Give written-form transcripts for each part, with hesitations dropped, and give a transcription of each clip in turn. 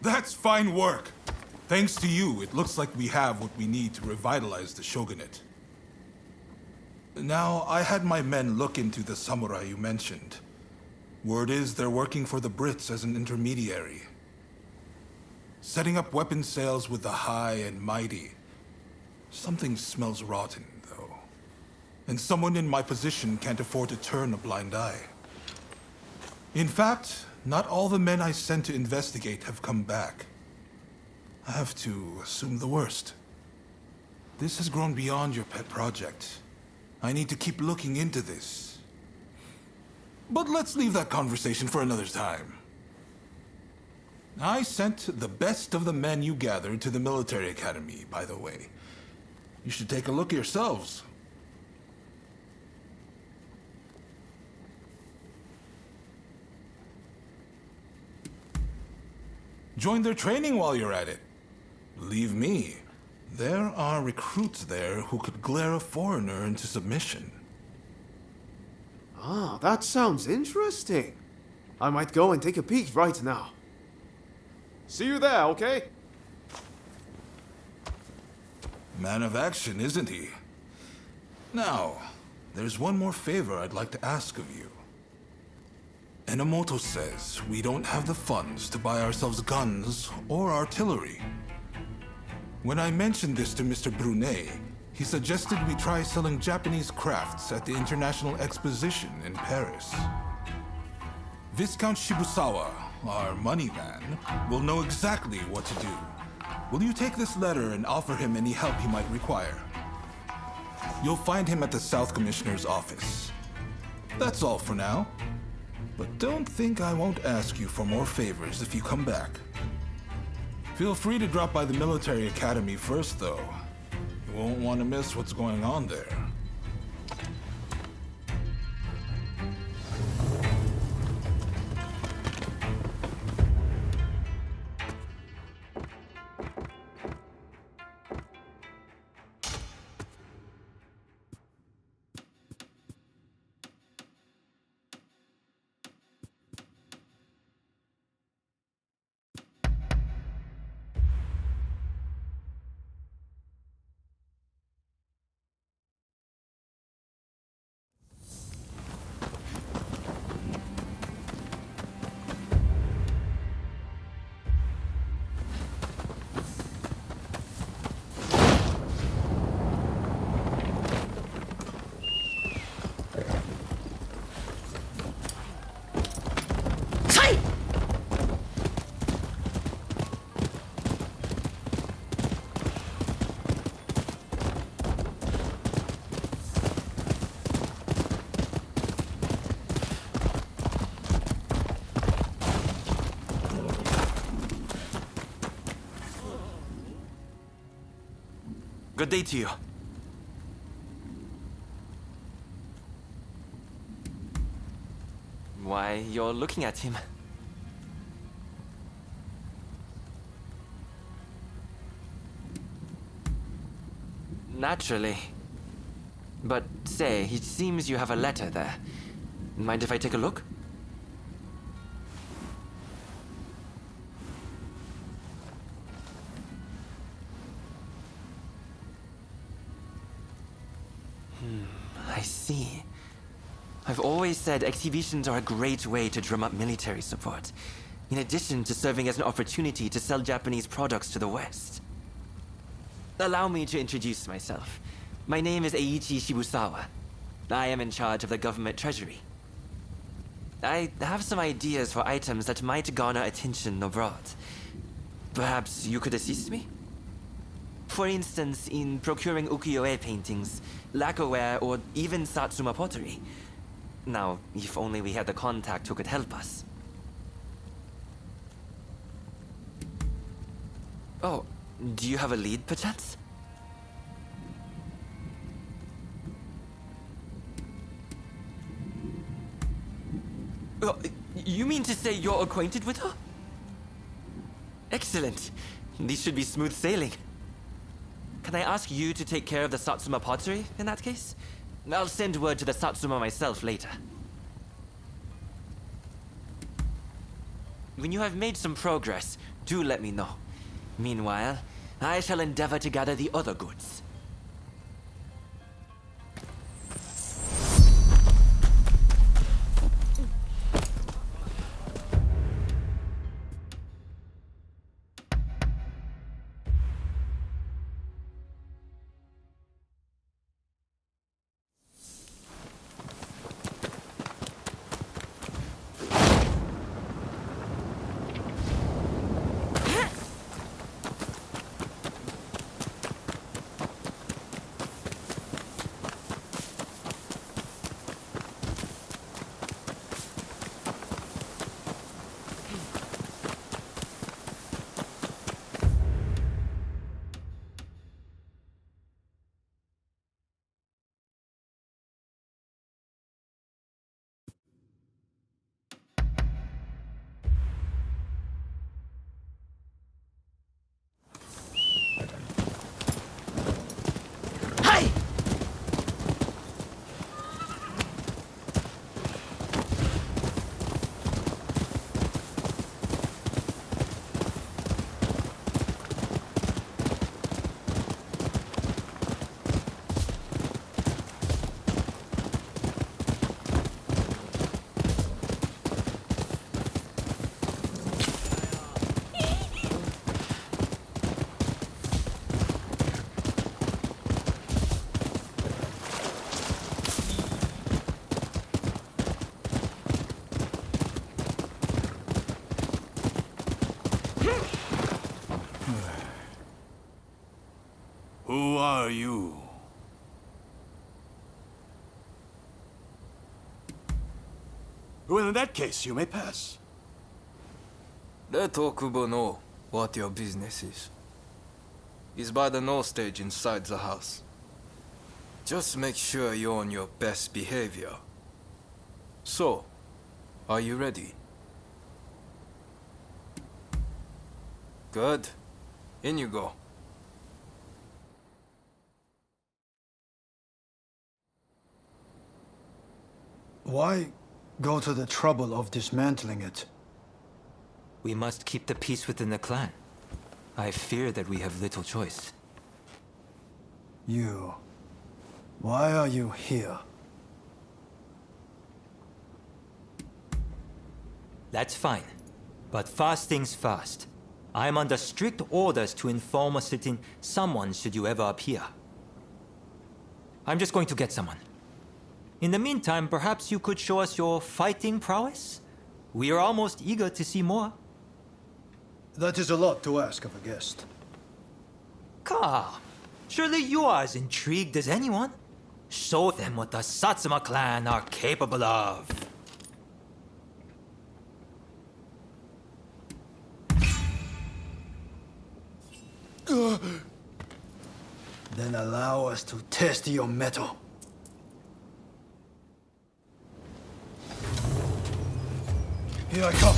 That's fine work. Thanks to you, it looks like we have what we need to revitalize the shogunate. Now, I had my men look into the samurai you mentioned. Word is they're working for the Brits as an intermediary. Setting up weapon sales with the high and mighty. Something smells rotten, though. And someone in my position can't afford to turn a blind eye. In fact, not all the men I sent to investigate have come back. I have to assume the worst. This has grown beyond your pet project. I need to keep looking into this. But let's leave that conversation for another time. I sent the best of the men you gathered to the military academy, by the way. You should take a look yourselves. Join their training while you're at it. Believe me, there are recruits there who could glare a foreigner into submission. Ah, that sounds interesting. I might go and take a peek right now. See you there, okay? Man of action, isn't he? Now, there's one more favor I'd like to ask of you. Enomoto says we don't have the funds to buy ourselves guns or artillery. When I mentioned this to Mr. Brunet, he suggested we try selling Japanese crafts at the International Exposition in Paris. Viscount Shibusawa, our money man, will know exactly what to do. Will you take this letter and offer him any help he might require? You'll find him at the South Commissioner's office. That's all for now. But don't think I won't ask you for more favors if you come back. Feel free to drop by the military academy first, though. You won't want to miss what's going on there. Good day to you. Why, you're looking at him. Naturally. But say, it seems you have a letter there. Mind if I take a look? I see. I've always said exhibitions are a great way to drum up military support, in addition to serving as an opportunity to sell Japanese products to the West. Allow me to introduce myself. My name is Eiichi Shibusawa. I am in charge of the government treasury. I have some ideas for items that might garner attention abroad. Perhaps you could assist me? For instance, in procuring ukiyo-e paintings, lacquerware, or even Satsuma pottery. Now, if only we had the contact who could help us. Oh, do you have a lead, perchance? You mean to say you're acquainted with her? Excellent. These should be smooth sailing. Can I ask you to take care of the Satsuma pottery, in that case? I'll send word to the Satsuma myself later. When you have made some progress, do let me know. Meanwhile, I shall endeavor to gather the other goods. Hi! Who are you? Well, in that case, you may pass. Let Okubo know what your business is. He's by the no stage inside the house. Just make sure you're on your best behavior. So, are you ready? Good. In you go. Why go to the trouble of dismantling it? We must keep the peace within the clan. I fear that we have little choice. You... Why are you here? That's fine. But first things first. I am under strict orders to inform a certain someone should you ever appear. I'm just going to get someone. In the meantime, perhaps you could show us your fighting prowess? We are almost eager to see more. That is a lot to ask of a guest. Come. Surely you are as intrigued as anyone. Show them what the Satsuma clan are capable of. Then allow us to test your mettle. Here I come.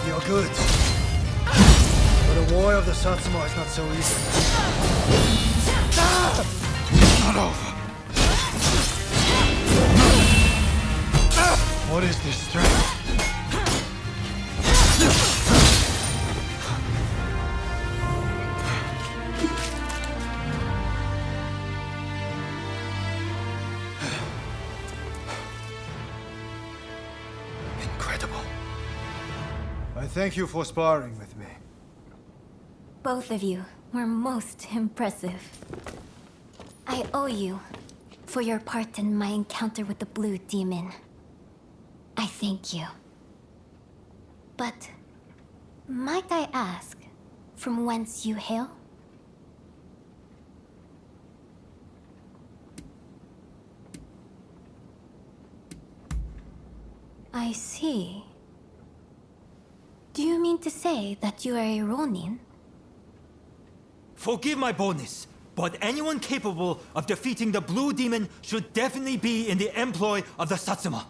You're good. But a warrior of the Satsuma is not so easy. Not over. What is this strength? Incredible. I thank you for sparring with me. Both of you were most impressive. I owe you for your part in my encounter with the Blue Demon. I thank you. But might I ask from whence you hail? I see. Do you mean to say that you are a Ronin? Forgive my boldness, but anyone capable of defeating the Blue Demon should definitely be in the employ of the Satsuma.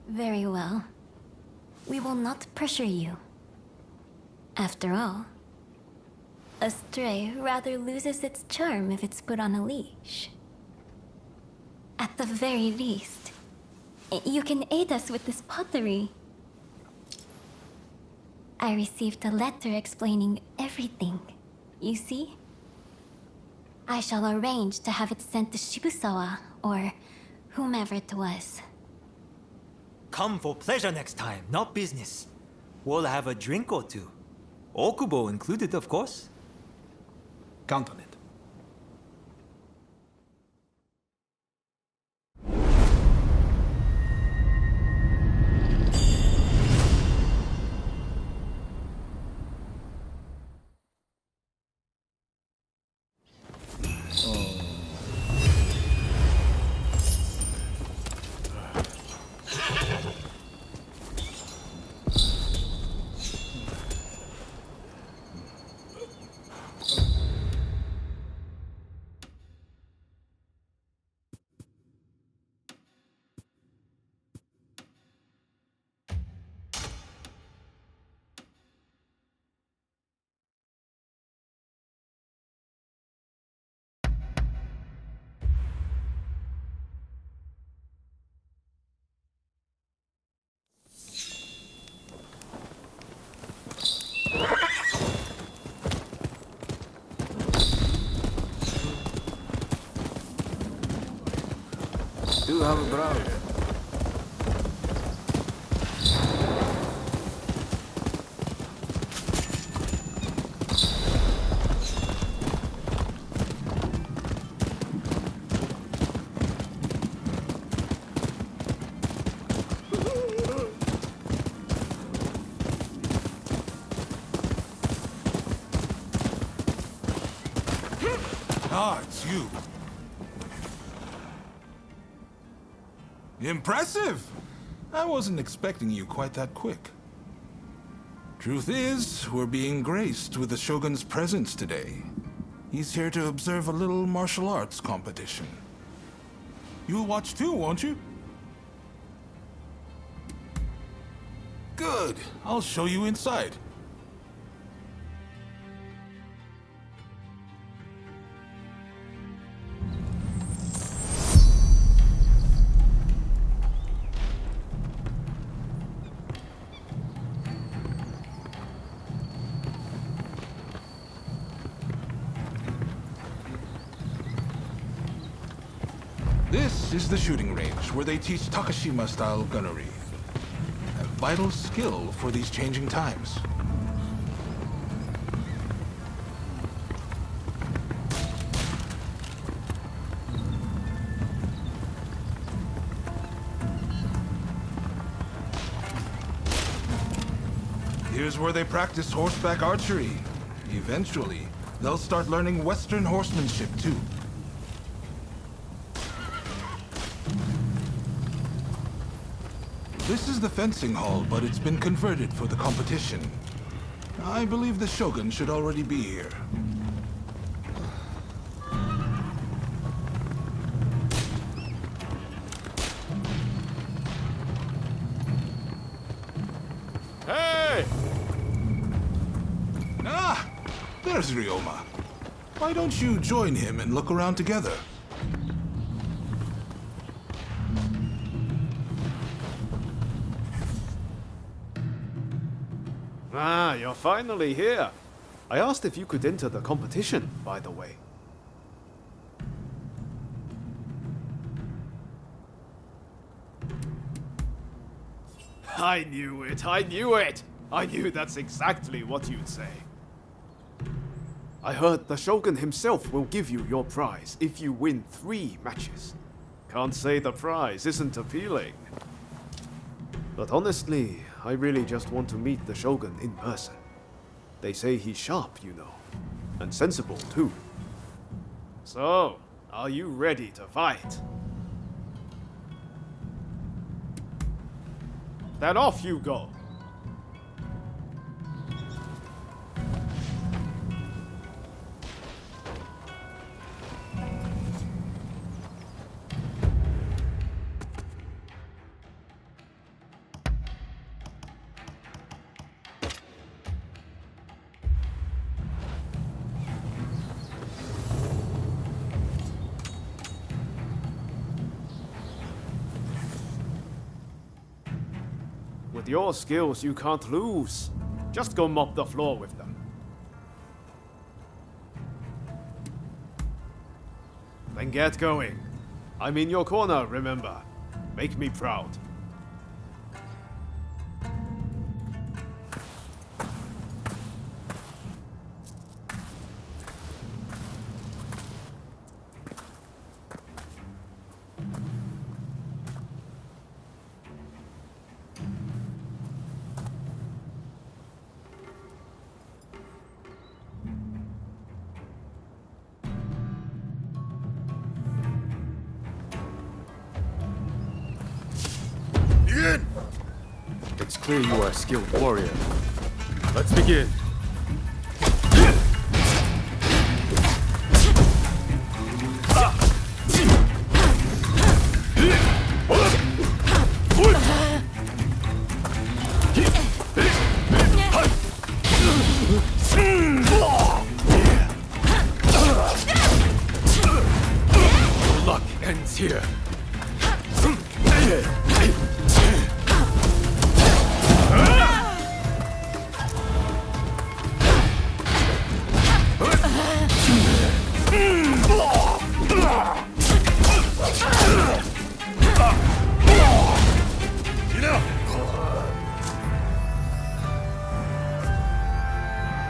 Very well. We will not pressure you. After all, a stray rather loses its charm if it's put on a leash. At the very least, you can aid us with this pottery. I received a letter explaining everything, you see? I shall arrange to have it sent to Shibusawa, or whomever it was. Come for pleasure next time, not business. We'll have a drink or two. Okubo included, of course. Count on it. Do have a browse. Ah, it's you. Impressive! I wasn't expecting you quite that quick. Truth is, we're being graced with the Shogun's presence today. He's here to observe a little martial arts competition. You'll watch too, won't you? Good. I'll show you inside. This is the shooting range where they teach Takashima-style gunnery. A vital skill for these changing times. Here's where they practice horseback archery. Eventually, they'll start learning Western horsemanship too. This is the fencing hall, but it's been converted for the competition. I believe the Shogun should already be here. Hey! Ah! There's Ryoma. Why don't you join him and look around together? Ah, you're finally here. I asked if you could enter the competition, by the way. I knew it, I knew it! I knew that's exactly what you'd say. I heard the Shogun himself will give you your prize if you win 3 matches. Can't say the prize isn't appealing. But honestly, I really just want to meet the Shogun in person. They say he's sharp, you know. And sensible, too. So, are you ready to fight? Then off you go. With your skills, you can't lose. Just go mop the floor with them. Then get going. I'm in your corner, remember. Make me proud. It's clear you are a skilled warrior. Let's begin. Your luck ends here.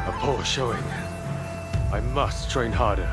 A poor showing. I must train harder.